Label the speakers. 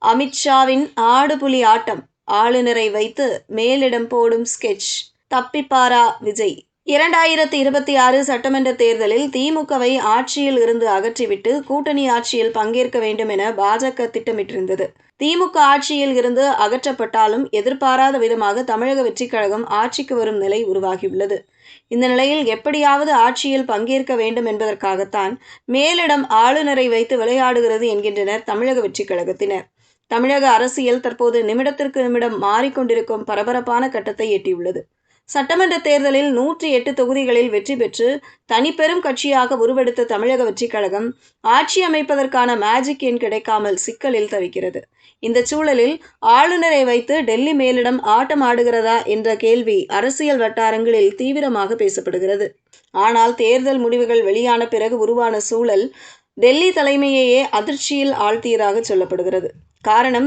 Speaker 1: அமித்ஷாவின் ஆடுபுலி ஆட்டம், ஆளுநரை வைத்து மேலிடம் போடும் ஸ்கெட்ச், தப்பிப்பாரா விஜய்? 2026 சட்டமன்ற தேர்தலில் திமுகவை ஆட்சியில் இருந்து அகற்றிவிட்டு கூட்டணி ஆட்சியில் பங்கேற்க வேண்டும் என பாஜக திட்டமிட்டிருந்தது. திமுக ஆட்சியில் இருந்து அகற்றப்பட்டாலும் எதிர்பாராத விதமாக தமிழக வெற்றிக் கழகம் ஆட்சிக்கு வரும் நிலை உருவாகியுள்ளது. இந்த நிலையில் எப்படியாவது ஆட்சியில் பங்கேற்க வேண்டும் என்பதற்காகத்தான் மேலிடம் ஆளுநரை வைத்து விளையாடுகிறது என்கின்றனர் தமிழக வெற்றிக் கழகத்தினர். தமிழக அரசியல் தற்போது நிமிடத்திற்கு நிமிடம் மாறிக்கொண்டிருக்கும் பரபரப்பான கட்டத்தை எட்டியுள்ளது. சட்டமன்ற தேர்தலில் 108 தொகுதிகளில் வெற்றி பெற்று தனிப்பெரும் கட்சியாக உருவெடுத்த தமிழக வெற்றிக் கழகம் ஆட்சி அமைப்பதற்கான மேஜிக் எண் கிடைக்காமல் சிக்கலில் தவிக்கிறது. இந்த சூழலில் ஆளுநரை வைத்து டெல்லி மேலிடம் ஆட்டம் ஆடுகிறதா என்ற கேள்வி அரசியல் வட்டாரங்களில் தீவிரமாக பேசப்படுகிறது. ஆனால் தேர்தல் முடிவுகள் வெளியான பிறகு உருவான சூழல் டெல்லி தலைமையையே அதிர்ச்சியில் ஆழ்த்தியதாக சொல்லப்படுகிறது. காரணம்,